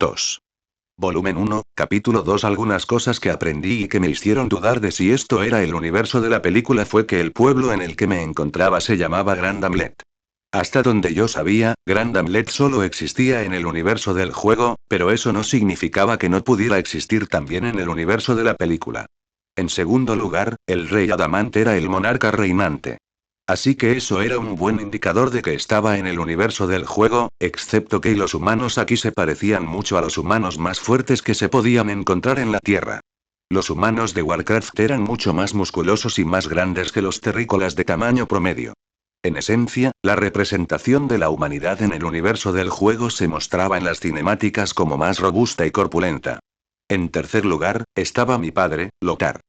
2. Volumen 1, capítulo 2. Algunas cosas que aprendí y que me hicieron dudar de si esto era el universo de la película fue que el pueblo en el que me encontraba se llamaba Grand Hamlet. Hasta donde yo sabía, Grand Hamlet solo existía en el universo del juego, pero eso no significaba que no pudiera existir también en el universo de la película. En segundo lugar, el rey Adamante era el monarca reinante. Así que eso era un buen indicador de que estaba en el universo del juego, excepto que los humanos aquí se parecían mucho a los humanos más fuertes que se podían encontrar en la Tierra. Los humanos de Warcraft eran mucho más musculosos y más grandes que los terrícolas de tamaño promedio. En esencia, la representación de la humanidad en el universo del juego se mostraba en las cinemáticas como más robusta y corpulenta. En tercer lugar, estaba mi padre, Lothar.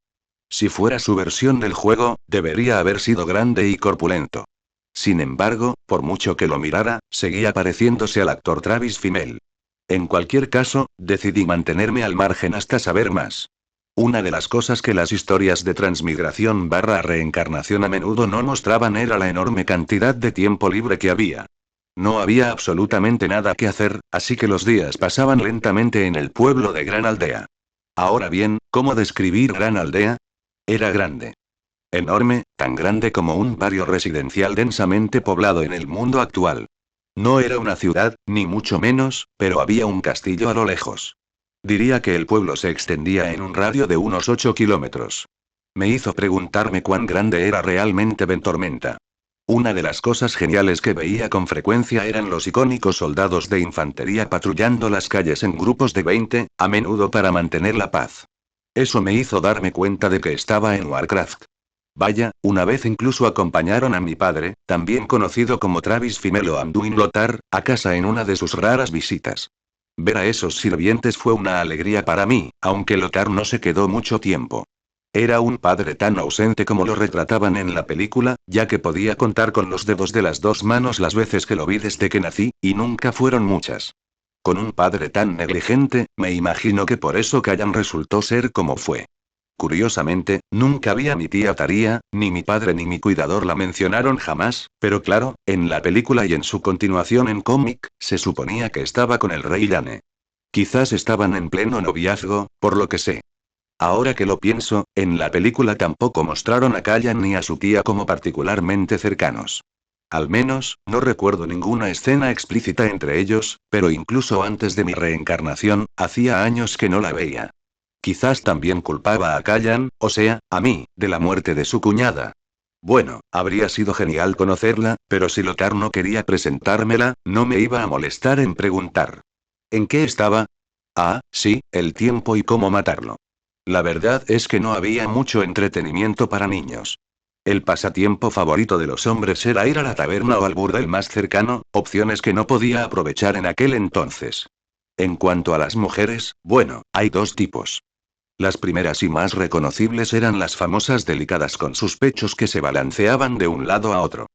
Si fuera su versión del juego, debería haber sido grande y corpulento. Sin embargo, por mucho que lo mirara, seguía pareciéndose al actor Travis Fimmel. En cualquier caso, decidí mantenerme al margen hasta saber más. Una de las cosas que las historias de transmigración/reencarnación a menudo no mostraban era la enorme cantidad de tiempo libre que había. No había absolutamente nada que hacer, así que los días pasaban lentamente en el pueblo de Gran Aldea. Ahora bien, ¿cómo describir Gran Aldea? Era grande. Enorme, tan grande como un barrio residencial densamente poblado en el mundo actual. No era una ciudad, ni mucho menos, pero había un castillo a lo lejos. Diría que el pueblo se extendía en un radio de unos 8 kilómetros. Me hizo preguntarme cuán grande era realmente Ventormenta. Una de las cosas geniales que veía con frecuencia eran los icónicos soldados de infantería patrullando las calles en grupos de 20, a menudo para mantener la paz. Eso me hizo darme cuenta de que estaba en Warcraft. Vaya, una vez incluso acompañaron a mi padre, también conocido como Travis Fimmel o Anduin Lothar, a casa en una de sus raras visitas. Ver a esos sirvientes fue una alegría para mí, aunque Lothar no se quedó mucho tiempo. Era un padre tan ausente como lo retrataban en la película, ya que podía contar con los dedos de las dos manos las veces que lo vi desde que nací, y nunca fueron muchas. Con un padre tan negligente, me imagino que por eso Callan resultó ser como fue. Curiosamente, nunca vi a mi tía Taría, ni mi padre ni mi cuidador la mencionaron jamás, pero claro, en la película y en su continuación en cómic, se suponía que estaba con el rey Yane. Quizás estaban en pleno noviazgo, por lo que sé. Ahora que lo pienso, en la película tampoco mostraron a Callan ni a su tía como particularmente cercanos. Al menos, no recuerdo ninguna escena explícita entre ellos, pero incluso antes de mi reencarnación, hacía años que no la veía. Quizás también culpaba a Callan, o sea, a mí, de la muerte de su cuñada. Bueno, habría sido genial conocerla, pero si Lothar no quería presentármela, no me iba a molestar en preguntar. ¿En qué estaba? Ah, sí, el tiempo y cómo matarlo. La verdad es que no había mucho entretenimiento para niños. El pasatiempo favorito de los hombres era ir a la taberna o al burdel más cercano, opciones que no podía aprovechar en aquel entonces. En cuanto a las mujeres, bueno, hay dos tipos. Las primeras y más reconocibles eran las famosas delicadas con sus pechos que se balanceaban de un lado a otro.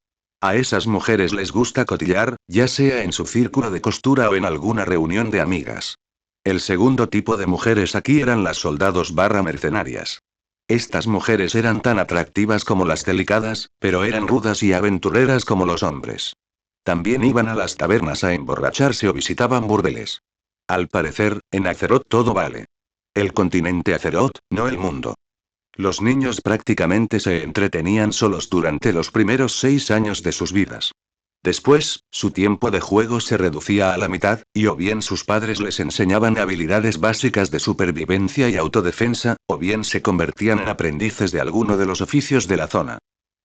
A esas mujeres les gusta cotillar, ya sea en su círculo de costura o en alguna reunión de amigas. El segundo tipo de mujeres aquí eran las soldados/mercenarias. Estas mujeres eran tan atractivas como las delicadas, pero eran rudas y aventureras como los hombres. También iban a las tabernas a emborracharse o visitaban burdeles. Al parecer, en Azeroth todo vale. El continente Azeroth, no el mundo. Los niños prácticamente se entretenían solos durante los primeros 6 años de sus vidas. Después, su tiempo de juego se reducía a la mitad, y o bien sus padres les enseñaban habilidades básicas de supervivencia y autodefensa, o bien se convertían en aprendices de alguno de los oficios de la zona.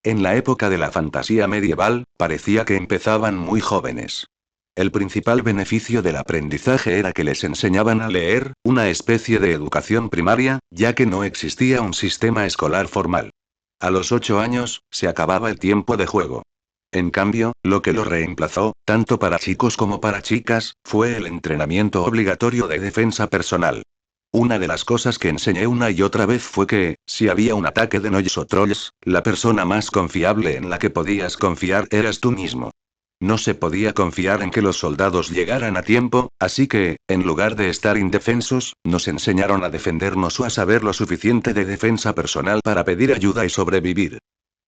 En la época de la fantasía medieval, parecía que empezaban muy jóvenes. El principal beneficio del aprendizaje era que les enseñaban a leer, una especie de educación primaria, ya que no existía un sistema escolar formal. A los 8 años, se acababa el tiempo de juego. En cambio, lo que lo reemplazó, tanto para chicos como para chicas, fue el entrenamiento obligatorio de defensa personal. Una de las cosas que enseñé una y otra vez fue que, si había un ataque de Noyes o trolls, la persona más confiable en la que podías confiar eras tú mismo. No se podía confiar en que los soldados llegaran a tiempo, así que, en lugar de estar indefensos, nos enseñaron a defendernos o a saber lo suficiente de defensa personal para pedir ayuda y sobrevivir.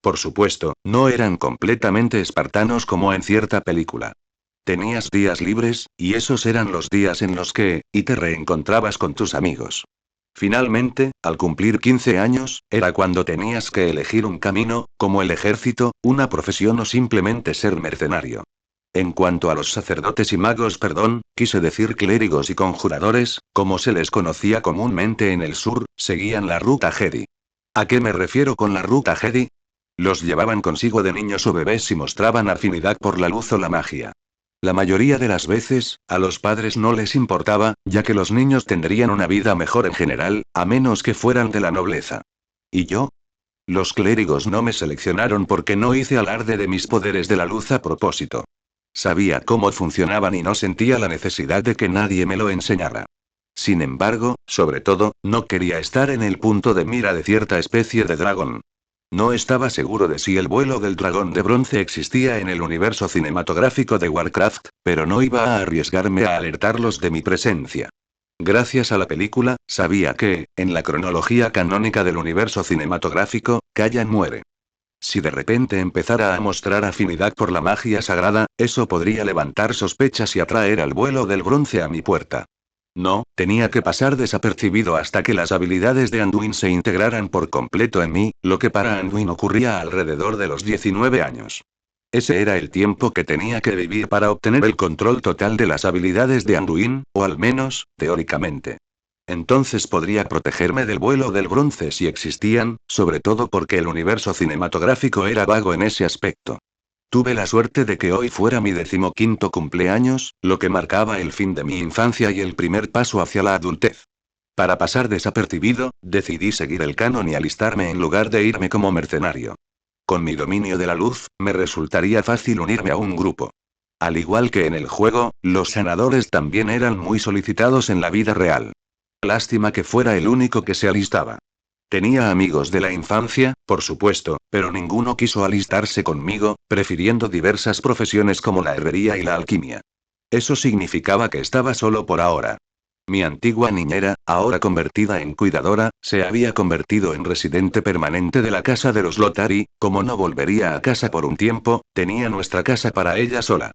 Por supuesto, no eran completamente espartanos como en cierta película. Tenías días libres, y esos eran los días en los que, y te reencontrabas con tus amigos. Finalmente, al cumplir 15 años, era cuando tenías que elegir un camino, como el ejército, una profesión o simplemente ser mercenario. En cuanto a los sacerdotes y magos, quise decir clérigos y conjuradores, como se les conocía comúnmente en el sur, seguían la ruta Jedi. ¿A qué me refiero con la ruta Jedi? Los llevaban consigo de niños o bebés y mostraban afinidad por la luz o la magia. La mayoría de las veces, a los padres no les importaba, ya que los niños tendrían una vida mejor en general, a menos que fueran de la nobleza. ¿Y yo? Los clérigos no me seleccionaron porque no hice alarde de mis poderes de la luz a propósito. Sabía cómo funcionaban y no sentía la necesidad de que nadie me lo enseñara. Sin embargo, sobre todo, no quería estar en el punto de mira de cierta especie de dragón. No estaba seguro de si el vuelo del dragón de bronce existía en el universo cinematográfico de Warcraft, pero no iba a arriesgarme a alertarlos de mi presencia. Gracias a la película, sabía que, en la cronología canónica del universo cinematográfico, Kayan muere. Si de repente empezara a mostrar afinidad por la magia sagrada, eso podría levantar sospechas y atraer al vuelo del bronce a mi puerta. No, tenía que pasar desapercibido hasta que las habilidades de Anduin se integraran por completo en mí, lo que para Anduin ocurría alrededor de los 19 años. Ese era el tiempo que tenía que vivir para obtener el control total de las habilidades de Anduin, o al menos, teóricamente. Entonces podría protegerme del vuelo del bronce si existían, sobre todo porque el universo cinematográfico era vago en ese aspecto. Tuve la suerte de que hoy fuera mi 15º cumpleaños, lo que marcaba el fin de mi infancia y el primer paso hacia la adultez. Para pasar desapercibido, decidí seguir el canon y alistarme en lugar de irme como mercenario. Con mi dominio de la luz, me resultaría fácil unirme a un grupo. Al igual que en el juego, los sanadores también eran muy solicitados en la vida real. Lástima que fuera el único que se alistaba. Tenía amigos de la infancia, por supuesto, pero ninguno quiso alistarse conmigo, prefiriendo diversas profesiones como la herrería y la alquimia. Eso significaba que estaba solo por ahora. Mi antigua niñera, ahora convertida en cuidadora, se había convertido en residente permanente de la casa de los Lotari. Como no volvería a casa por un tiempo, tenía nuestra casa para ella sola.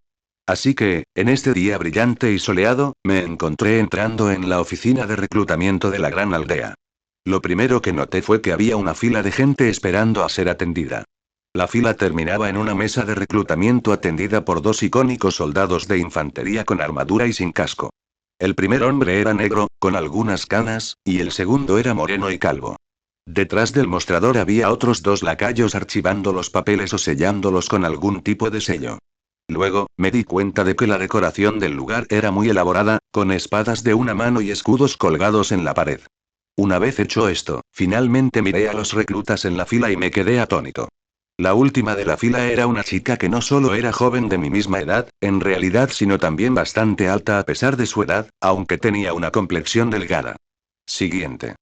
Así que, en este día brillante y soleado, me encontré entrando en la oficina de reclutamiento de la gran aldea. Lo primero que noté fue que había una fila de gente esperando a ser atendida. La fila terminaba en una mesa de reclutamiento atendida por dos icónicos soldados de infantería con armadura y sin casco. El primer hombre era negro, con algunas canas, y el segundo era moreno y calvo. Detrás del mostrador había otros dos lacayos archivando los papeles o sellándolos con algún tipo de sello. Luego, me di cuenta de que la decoración del lugar era muy elaborada, con espadas de una mano y escudos colgados en la pared. Una vez hecho esto, finalmente miré a los reclutas en la fila y me quedé atónito. La última de la fila era una chica que no solo era joven de mi misma edad, en realidad, sino también bastante alta a pesar de su edad, aunque tenía una complexión delgada. Siguiente.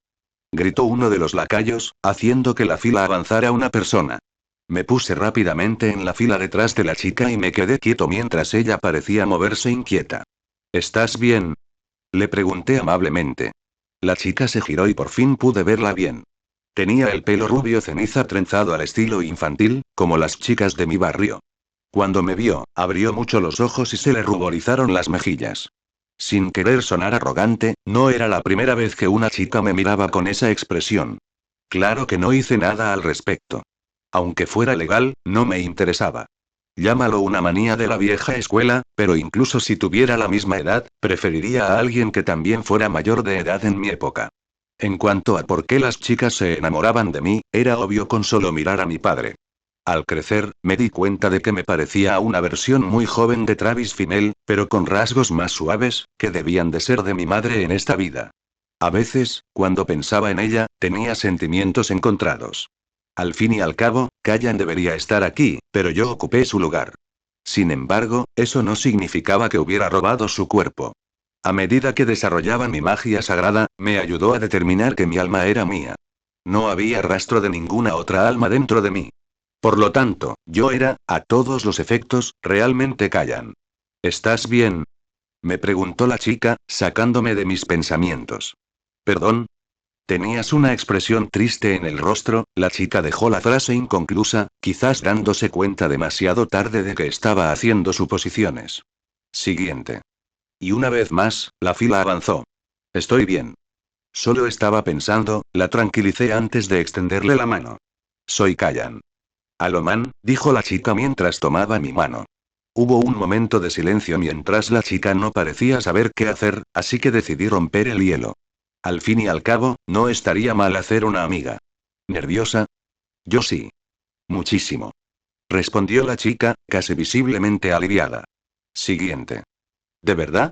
Gritó uno de los lacayos, haciendo que la fila avanzara una persona. Me puse rápidamente en la fila detrás de la chica y me quedé quieto mientras ella parecía moverse inquieta. ¿Estás bien? Le pregunté amablemente. La chica se giró y por fin pude verla bien. Tenía el pelo rubio ceniza trenzado al estilo infantil, como las chicas de mi barrio. Cuando me vio, abrió mucho los ojos y se le ruborizaron las mejillas. Sin querer sonar arrogante, no era la primera vez que una chica me miraba con esa expresión. Claro que no hice nada al respecto. Aunque fuera legal, no me interesaba. Llámalo una manía de la vieja escuela, pero incluso si tuviera la misma edad, preferiría a alguien que también fuera mayor de edad en mi época. En cuanto a por qué las chicas se enamoraban de mí, era obvio con solo mirar a mi padre. Al crecer, me di cuenta de que me parecía a una versión muy joven de Travis Fimmel, pero con rasgos más suaves, que debían de ser de mi madre en esta vida. A veces, cuando pensaba en ella, tenía sentimientos encontrados. Al fin y al cabo, Kayan debería estar aquí, pero yo ocupé su lugar. Sin embargo, eso no significaba que hubiera robado su cuerpo. A medida que desarrollaba mi magia sagrada, me ayudó a determinar que mi alma era mía. No había rastro de ninguna otra alma dentro de mí. Por lo tanto, yo era, a todos los efectos, realmente Kayan. ¿Estás bien? Me preguntó la chica, sacándome de mis pensamientos. ¿Perdón? Tenías una expresión triste en el rostro. La chica dejó la frase inconclusa, quizás dándose cuenta demasiado tarde de que estaba haciendo suposiciones. Siguiente. Y una vez más, la fila avanzó. Estoy bien. Solo estaba pensando, la tranquilicé antes de extenderle la mano. Soy Kayan. Aloman, dijo la chica mientras tomaba mi mano. Hubo un momento de silencio mientras la chica no parecía saber qué hacer, así que decidí romper el hielo. Al fin y al cabo, no estaría mal hacer una amiga. ¿Nerviosa? Yo sí. Muchísimo. Respondió la chica, casi visiblemente aliviada. Siguiente. ¿De verdad?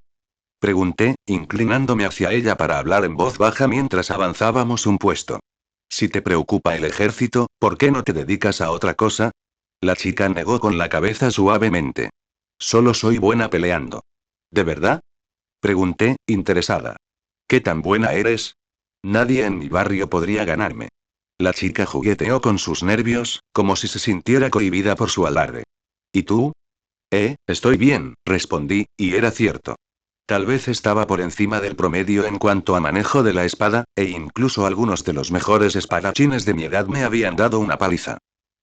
Pregunté, inclinándome hacia ella para hablar en voz baja mientras avanzábamos un puesto. Si te preocupa el ejército, ¿por qué no te dedicas a otra cosa? La chica negó con la cabeza suavemente. Solo soy buena peleando. ¿De verdad? Pregunté, interesada. ¿Qué tan buena eres? Nadie en mi barrio podría ganarme. La chica jugueteó con sus nervios, como si se sintiera cohibida por su alarde. ¿Y tú? Estoy bien, respondí, y era cierto. Tal vez estaba por encima del promedio en cuanto a manejo de la espada, e incluso algunos de los mejores espadachines de mi edad me habían dado una paliza.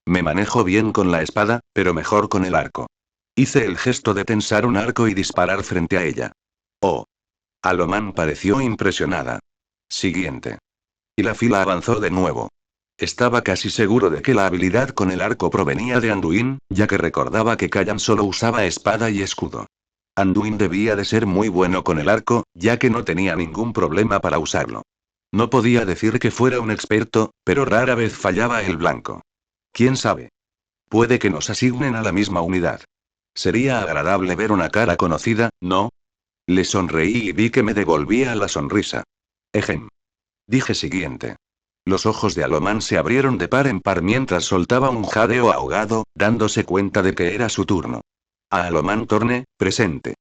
Me manejo bien con la espada, pero mejor con el arco. Hice el gesto de tensar un arco y disparar frente a ella. Oh. Aloman pareció impresionada. Siguiente. Y la fila avanzó de nuevo. Estaba casi seguro de que la habilidad con el arco provenía de Anduin, ya que recordaba que Kayan solo usaba espada y escudo. Anduin debía de ser muy bueno con el arco, ya que no tenía ningún problema para usarlo. No podía decir que fuera un experto, pero rara vez fallaba el blanco. ¿Quién sabe? Puede que nos asignen a la misma unidad. Sería agradable ver una cara conocida, ¿no? Le sonreí y vi que me devolvía la sonrisa. Ejem. Dije siguiente. Los ojos de Aloman se abrieron de par en par mientras soltaba un jadeo ahogado, dándose cuenta de que era su turno. A Aloman Torne, presente.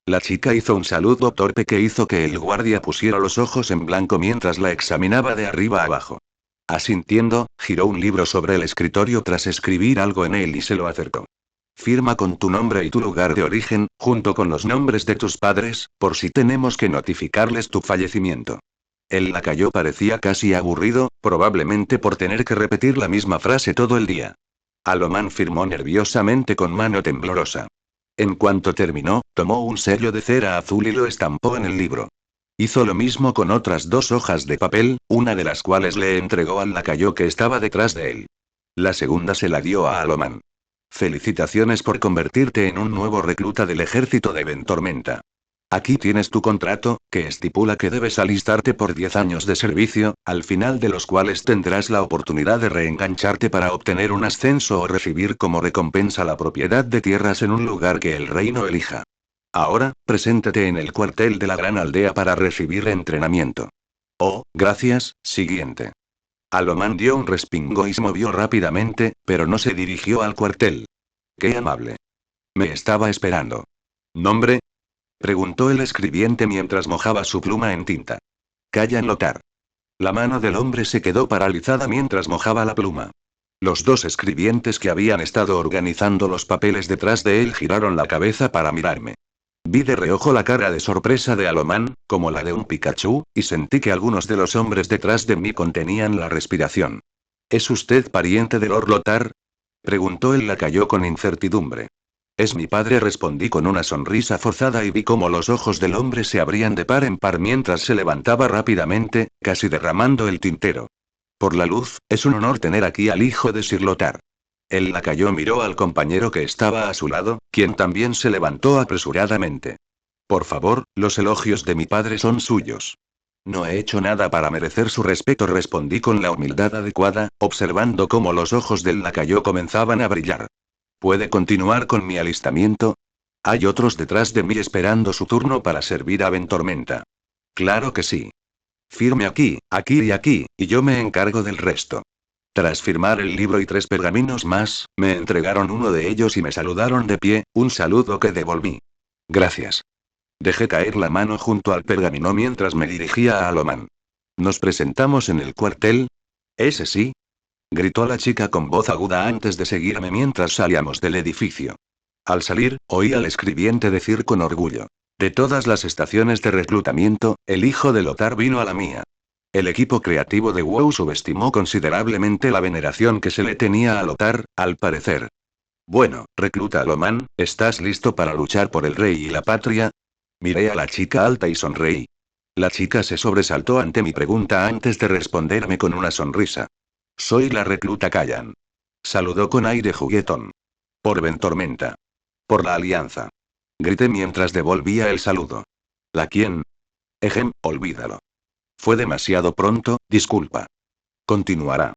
La chica hizo un saludo torpe que hizo que el guardia pusiera los ojos en blanco mientras la examinaba de arriba a abajo. Asintiendo, giró un libro sobre el escritorio tras escribir algo en él y se lo acercó. Firma con tu nombre y tu lugar de origen, junto con los nombres de tus padres, por si tenemos que notificarles tu fallecimiento. El lacayo parecía casi aburrido, probablemente por tener que repetir la misma frase todo el día. Aloman firmó nerviosamente con mano temblorosa. En cuanto terminó, tomó un sello de cera azul y lo estampó en el libro. Hizo lo mismo con otras 2 hojas de papel, una de las cuales le entregó al lacayo que estaba detrás de él. La segunda se la dio a Aloman. Felicitaciones por convertirte en un nuevo recluta del ejército de Ventormenta. Aquí tienes tu contrato, que estipula que debes alistarte por 10 años de servicio, al final de los cuales tendrás la oportunidad de reengancharte para obtener un ascenso o recibir como recompensa la propiedad de tierras en un lugar que el reino elija. Ahora, preséntate en el cuartel de la gran aldea para recibir entrenamiento. Oh, gracias, siguiente. Aloman dio un respingo y se movió rápidamente, pero no se dirigió al cuartel. Qué amable. Me estaba esperando. ¿Nombre? Preguntó el escribiente mientras mojaba su pluma en tinta. Kayan Lothar. La mano del hombre se quedó paralizada mientras mojaba la pluma. Los 2 escribientes que habían estado organizando los papeles detrás de él giraron la cabeza para mirarme. Vi de reojo la cara de sorpresa de Aloman, como la de un Pikachu, y sentí que algunos de los hombres detrás de mí contenían la respiración. ¿Es usted pariente de Lord Lothar? Preguntó el lacayo con incertidumbre. Es mi padre, respondí con una sonrisa forzada y vi cómo los ojos del hombre se abrían de par en par mientras se levantaba rápidamente, casi derramando el tintero. Por la luz, es un honor tener aquí al hijo de Sir Lothar. El lacayo miró al compañero que estaba a su lado, quien también se levantó apresuradamente. Por favor, los elogios de mi padre son suyos. No he hecho nada para merecer su respeto, respondí con la humildad adecuada, observando cómo los ojos del lacayo comenzaban a brillar. ¿Puede continuar con mi alistamiento? Hay otros detrás de mí esperando su turno para servir a Ventormenta. Claro que sí. Firme aquí, aquí y aquí, y yo me encargo del resto. Tras firmar el libro y 3 pergaminos más, me entregaron uno de ellos y me saludaron de pie, un saludo que devolví. Gracias. Dejé caer la mano junto al pergamino mientras me dirigía a Aloman. ¿Nos presentamos en el cuartel? ¿Ese sí? Gritó la chica con voz aguda antes de seguirme mientras salíamos del edificio. Al salir, oí al escribiente decir con orgullo. De todas las estaciones de reclutamiento, el hijo de Lothar vino a la mía. El equipo creativo de WoW subestimó considerablemente la veneración que se le tenía a Lothar, al parecer. Bueno, recluta Loman, ¿estás listo para luchar por el rey y la patria? Miré a la chica alta y sonreí. La chica se sobresaltó ante mi pregunta antes de responderme con una sonrisa. Soy la recluta Kayan. Saludó con aire juguetón. Por Ventormenta. Por la alianza. Grité mientras devolvía el saludo. ¿La quién? Ejem, olvídalo. Fue demasiado pronto, disculpa. Continuará.